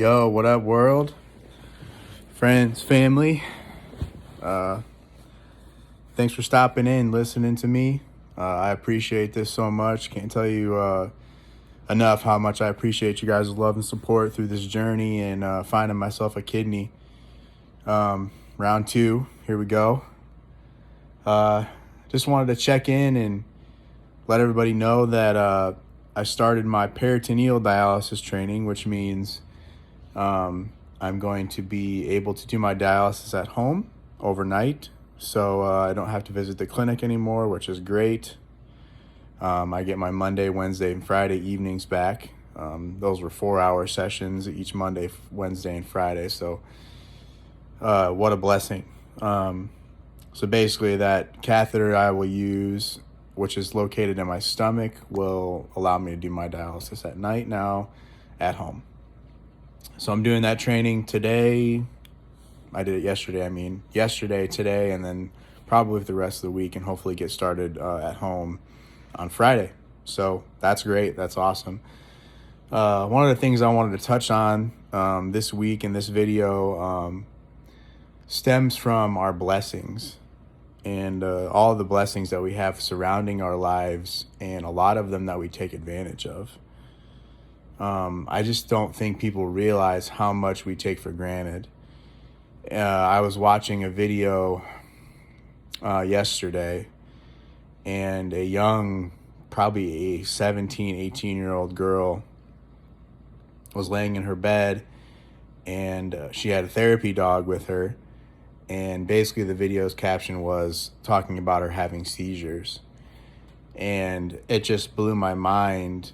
Yo, what up, world? Friends, family. Thanks for stopping in, listening to me. I appreciate this so much. Can't tell you enough how much I appreciate you guys' love and support through this journey and finding myself a kidney. Round 2, here we go. Just wanted to check in and let everybody know that I started my peritoneal dialysis training, which means I'm going to be able to do my dialysis at home overnight. So I don't have to visit the clinic anymore, which is great. I get my Monday, Wednesday, and Friday evenings back. Those were 4-hour sessions each Monday, Wednesday, and Friday. So what a blessing. So basically that catheter I will use, which is located in my stomach, will allow me to do my dialysis at night now at home. So I'm doing that training today. I did it yesterday, today, and then probably for the rest of the week, and hopefully get started at home on Friday. So that's great. That's awesome. One of the things I wanted to touch on this week in this video stems from our blessings and all of the blessings that we have surrounding our lives, and a lot of them that we take advantage of. I just don't think people realize how much we take for granted. I was watching a video yesterday, and a young, probably a 17, 18-year-old girl was laying in her bed, and she had a therapy dog with her, and basically the video's caption was talking about her having seizures. And it just blew my mind,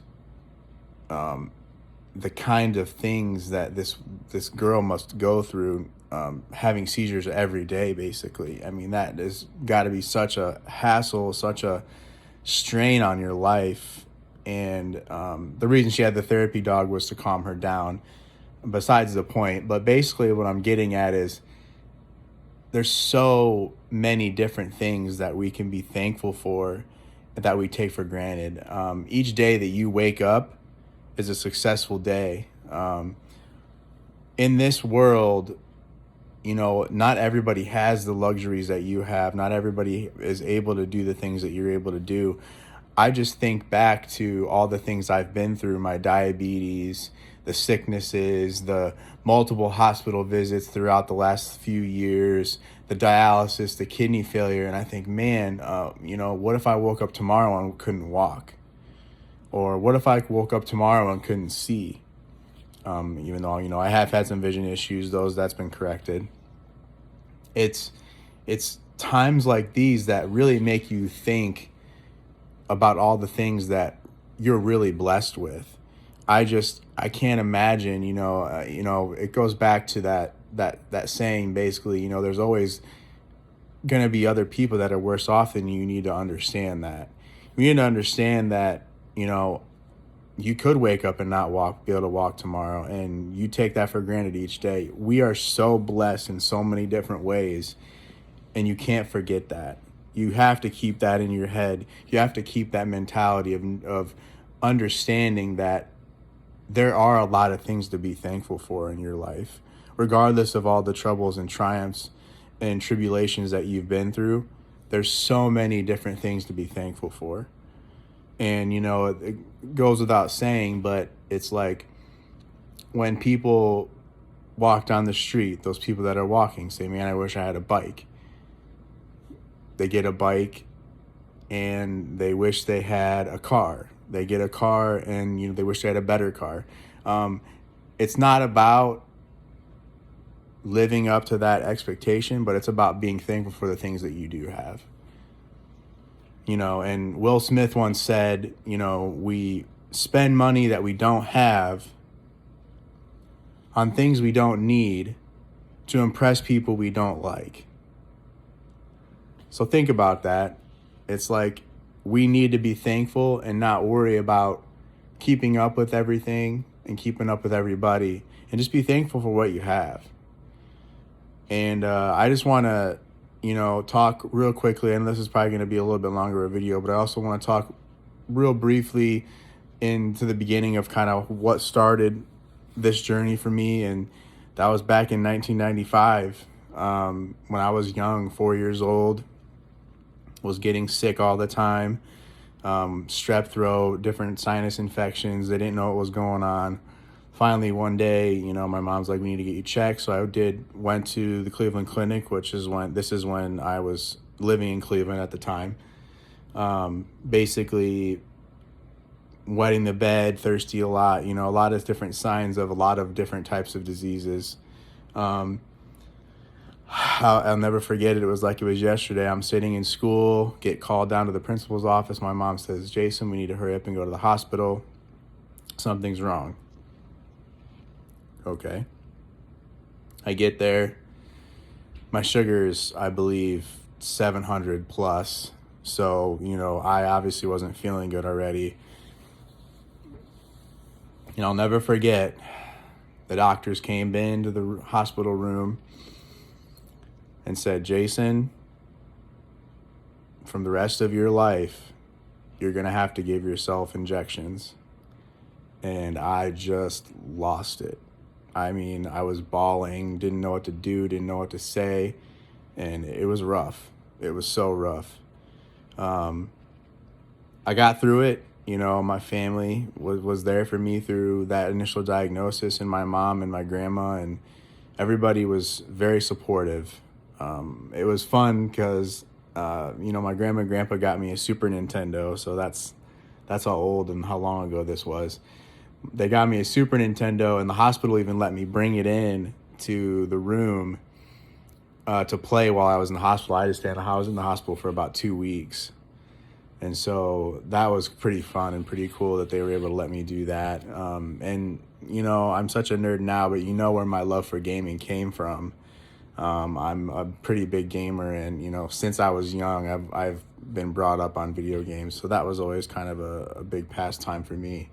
the kind of things that this girl must go through, having seizures every day, basically. I mean, that has got to be such a hassle, such a strain on your life. And the reason she had the therapy dog was to calm her down, besides the point. But basically what I'm getting at is there's so many different things that we can be thankful for that we take for granted. Each day that you wake up is a successful day. In this world, not everybody has the luxuries that you have. Not everybody is able to do the things that you're able to do. I just think back to all the things I've been through, my diabetes, the sicknesses, the multiple hospital visits throughout the last few years, the dialysis, the kidney failure. And I think, man, what if I woke up tomorrow and couldn't walk? Or what if I woke up tomorrow and couldn't see? Even though, I have had some vision issues, that's been corrected. It's times like these that really make you think about all the things that you're really blessed with. I can't imagine, it goes back to that saying, basically, there's always going to be other people that are worse off than you. You need to understand that. You need to understand that, you could wake up and not be able to walk tomorrow, and you take that for granted each day. We are so blessed in so many different ways, and you can't forget that. You have to keep that in your head. You have to keep that mentality of understanding that there are a lot of things to be thankful for in your life, regardless of all the troubles and triumphs and tribulations that you've been through. There's so many different things to be thankful for. And, it goes without saying, but it's like when people walk down the street, those people that are walking say, man, I wish I had a bike. They get a bike and they wish they had a car. They get a car and, they wish they had a better car. It's not about living up to that expectation, but it's about being thankful for the things that you do have. And Will Smith once said, we spend money that we don't have on things we don't need to impress people we don't like. So think about that. It's like we need to be thankful and not worry about keeping up with everything and keeping up with everybody, and just be thankful for what you have. And I just want to talk real quickly, and this is probably going to be a little bit longer of a video, but I also want to talk real briefly into the beginning of kind of what started this journey for me, and that was back in 1995, when I was young, 4 years old, was getting sick all the time, strep throat, different sinus infections. They didn't know what was going on. Finally, one day, my mom's like, we need to get you checked. So went to the Cleveland Clinic, this is when I was living in Cleveland at the time. Basically wetting the bed, thirsty a lot, a lot of different signs of a lot of different types of diseases. I'll never forget it. It was like it was yesterday. I'm sitting in school, get called down to the principal's office. My mom says, Jason, we need to hurry up and go to the hospital. Something's wrong. Okay. I get there. My sugar is, I believe, 700 plus. So, I obviously wasn't feeling good already. I'll never forget, the doctors came into the hospital room and said, Jason, from the rest of your life, you're going to have to give yourself injections. And I just lost it. I mean, I was bawling, didn't know what to do, didn't know what to say. And it was rough. It was so rough. I got through it. My family was there for me through that initial diagnosis, and my mom and my grandma, and everybody was very supportive. It was fun because, my grandma and grandpa got me a Super Nintendo, so that's how old and how long ago this was. They got me a Super Nintendo, and the hospital even let me bring it in to the room to play while I was in the hospital. I was in the hospital for about 2 weeks. And so that was pretty fun and pretty cool that they were able to let me do that. And, I'm such a nerd now, but where my love for gaming came from. I'm a pretty big gamer, and, since I was young, I've been brought up on video games. So that was always kind of a big pastime for me.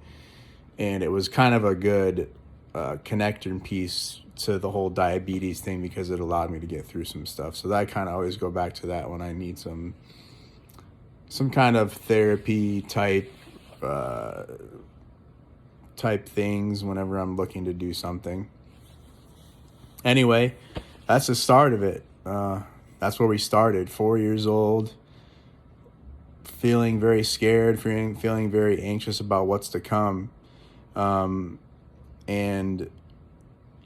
And it was kind of a good connector piece to the whole diabetes thing because it allowed me to get through some stuff. So I kind of always go back to that when I need some kind of therapy type things whenever I'm looking to do something. Anyway, that's the start of it. That's where we started. 4 years old, feeling very scared, feeling very anxious about what's to come. And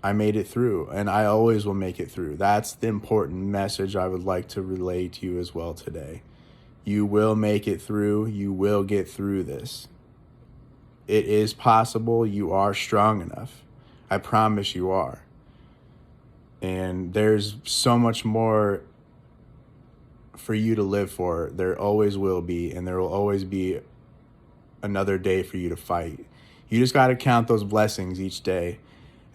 I made it through, and I always will make it through. That's the important message I would like to relay to you as well today. You will make it through. You will get through this. It is possible. You are strong enough. I promise you are. And there's so much more for you to live for. There always will be, and there will always be another day for you to fight. You just got to count those blessings each day.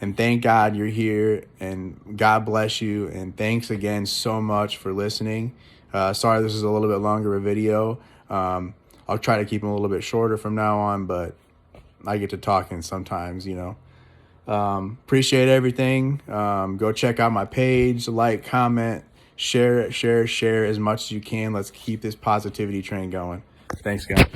And thank God you're here, and God bless you. And thanks again so much for listening. Sorry this is a little bit longer of a video. I'll try to keep them a little bit shorter from now on, but I get to talking sometimes, Appreciate everything. Go check out my page, like, comment, share as much as you can. Let's keep this positivity train going. Thanks, guys.